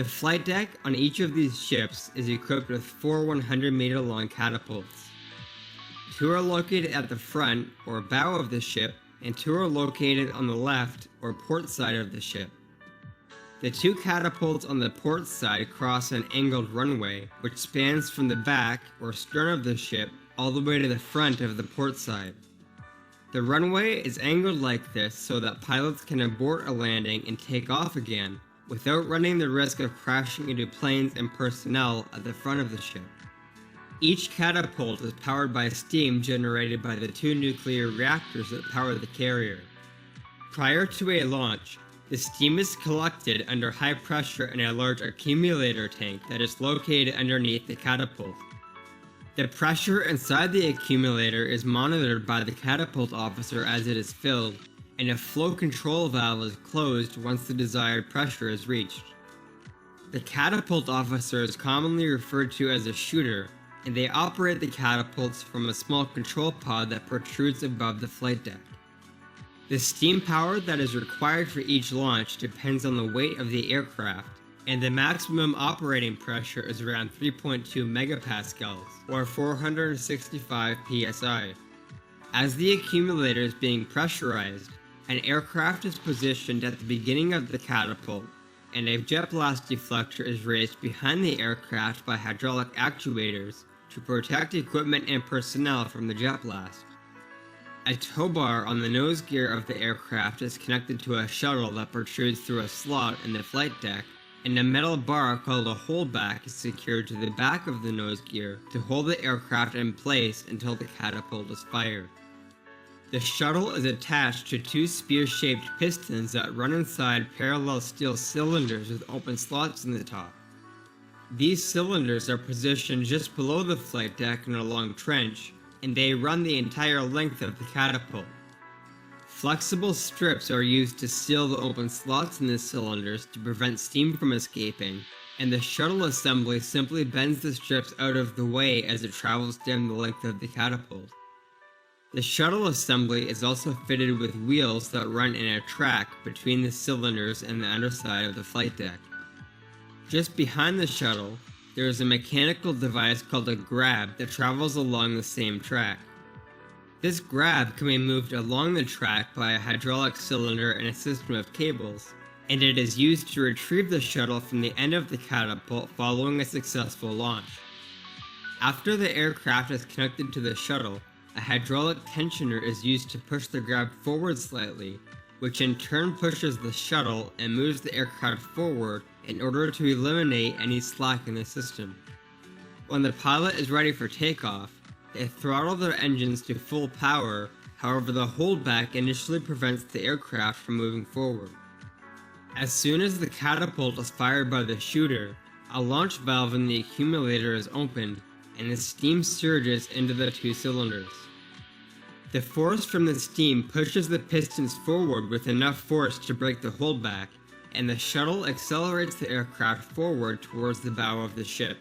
The flight deck on each of these ships is equipped with 4 100-meter long catapults. 2 are located at the front or bow of the ship, and 2 are located on the left or port side of the ship. The 2 catapults on the port side cross an angled runway, which spans from the back or stern of the ship all the way to the front of the port side. The runway is angled like this so that pilots can abort a landing and take off again, without running the risk of crashing into planes and personnel at the front of the ship. Each catapult is powered by steam generated by the 2 nuclear reactors that power the carrier. Prior to a launch, the steam is collected under high pressure in a large accumulator tank that is located underneath the catapult. The pressure inside the accumulator is monitored by the catapult officer as it is filled, and a flow control valve is closed once the desired pressure is reached. The catapult officer is commonly referred to as a shooter, and they operate the catapults from a small control pod that protrudes above the flight deck. The steam power that is required for each launch depends on the weight of the aircraft, and the maximum operating pressure is around 3.2 megapascals, or 465 psi. As the accumulator is being pressurized, an aircraft is positioned at the beginning of the catapult, and a jet blast deflector is raised behind the aircraft by hydraulic actuators to protect equipment and personnel from the jet blast. A tow bar on the nose gear of the aircraft is connected to a shuttle that protrudes through a slot in the flight deck, and a metal bar called a holdback is secured to the back of the nose gear to hold the aircraft in place until the catapult is fired. The shuttle is attached to 2 spear-shaped pistons that run inside parallel steel cylinders with open slots in the top. These cylinders are positioned just below the flight deck in a long trench, and they run the entire length of the catapult. Flexible strips are used to seal the open slots in the cylinders to prevent steam from escaping, and the shuttle assembly simply bends the strips out of the way as it travels down the length of the catapult. The shuttle assembly is also fitted with wheels that run in a track between the cylinders and the underside of the flight deck. Just behind the shuttle, there is a mechanical device called a grab that travels along the same track. This grab can be moved along the track by a hydraulic cylinder and a system of cables, and it is used to retrieve the shuttle from the end of the catapult following a successful launch. After the aircraft is connected to the shuttle, a hydraulic tensioner is used to push the grab forward slightly, which in turn pushes the shuttle and moves the aircraft forward in order to eliminate any slack in the system. When the pilot is ready for takeoff, they throttle their engines to full power, however the holdback initially prevents the aircraft from moving forward. As soon as the catapult is fired by the shooter, a launch valve in the accumulator is opened, and the steam surges into the 2 cylinders. The force from the steam pushes the pistons forward with enough force to break the holdback, and the shuttle accelerates the aircraft forward towards the bow of the ship.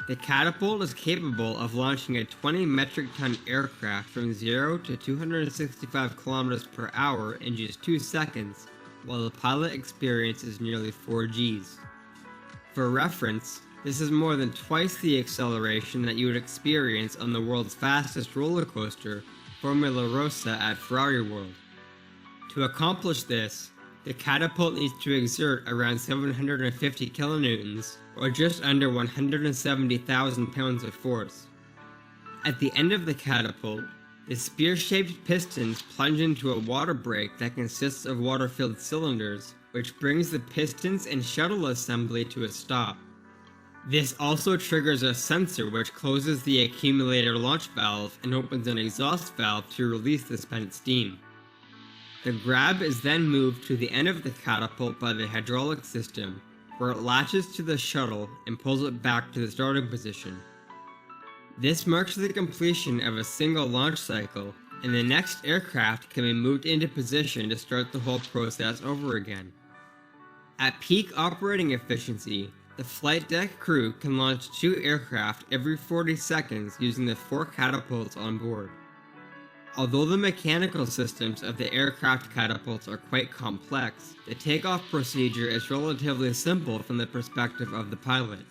The catapult is capable of launching a 20 metric ton aircraft from 0 to 265 kilometers per hour in just 2 seconds, while the pilot experience is nearly 4 Gs. For reference, this is more than twice the acceleration that you would experience on the world's fastest roller coaster, Formula Rossa at Ferrari World. To accomplish this, the catapult needs to exert around 750 kilonewtons, or just under 170,000 pounds of force. At the end of the catapult, the spear-shaped pistons plunge into a water brake that consists of water-filled cylinders, which brings the pistons and shuttle assembly to a stop. This also triggers a sensor which closes the accumulator launch valve and opens an exhaust valve to release the spent steam. The grab is then moved to the end of the catapult by the hydraulic system, where it latches to the shuttle and pulls it back to the starting position. This marks the completion of a single launch cycle, and the next aircraft can be moved into position to start the whole process over again. At peak operating efficiency, the flight deck crew can launch 2 aircraft every 40 seconds using the 4 catapults on board. Although the mechanical systems of the aircraft catapults are quite complex, the takeoff procedure is relatively simple from the perspective of the pilot.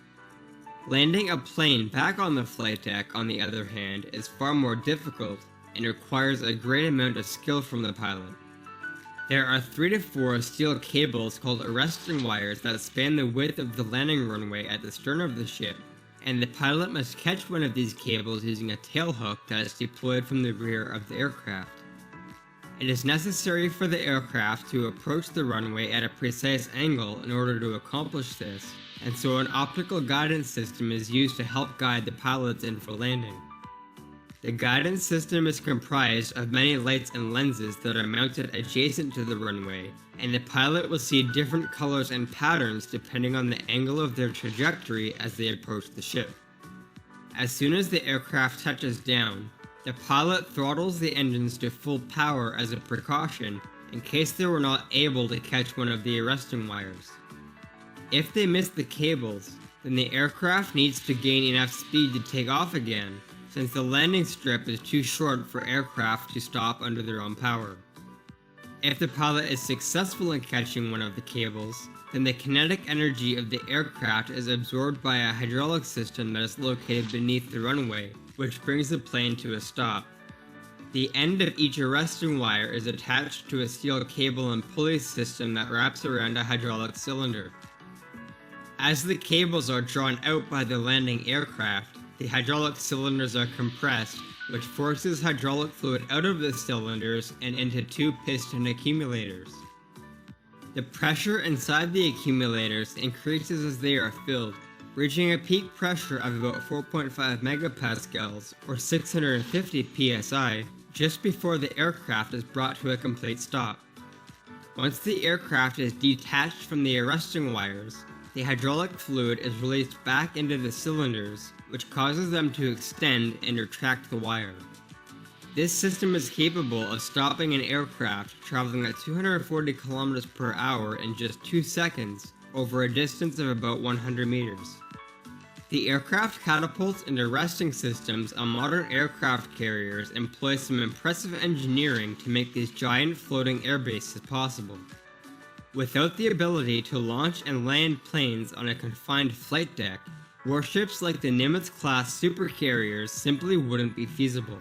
Landing a plane back on the flight deck, on the other hand, is far more difficult and requires a great amount of skill from the pilot. There are 3 to 4 steel cables called arresting wires that span the width of the landing runway at the stern of the ship, and the pilot must catch one of these cables using a tailhook that is deployed from the rear of the aircraft. It is necessary for the aircraft to approach the runway at a precise angle in order to accomplish this, and so an optical guidance system is used to help guide the pilots in for landing. The guidance system is comprised of many lights and lenses that are mounted adjacent to the runway, and the pilot will see different colors and patterns depending on the angle of their trajectory as they approach the ship. As soon as the aircraft touches down, the pilot throttles the engines to full power as a precaution in case they were not able to catch one of the arresting wires. If they miss the cables, then the aircraft needs to gain enough speed to take off again, since the landing strip is too short for aircraft to stop under their own power. If the pilot is successful in catching one of the cables, then the kinetic energy of the aircraft is absorbed by a hydraulic system that is located beneath the runway, which brings the plane to a stop. The end of each arresting wire is attached to a steel cable and pulley system that wraps around a hydraulic cylinder. As the cables are drawn out by the landing aircraft, the hydraulic cylinders are compressed, which forces hydraulic fluid out of the cylinders and into 2 piston accumulators. The pressure inside the accumulators increases as they are filled, reaching a peak pressure of about 4.5 megapascals or 650 psi just before the aircraft is brought to a complete stop. Once the aircraft is detached from the arresting wires, the hydraulic fluid is released back into the cylinders, which causes them to extend and retract the wire. This system is capable of stopping an aircraft traveling at 240 km per hour in just 2 seconds over a distance of about 100 meters. The aircraft catapults and arresting systems on modern aircraft carriers employ some impressive engineering to make these giant floating air bases possible. Without the ability to launch and land planes on a confined flight deck, warships like the Nimitz-class supercarriers simply wouldn't be feasible.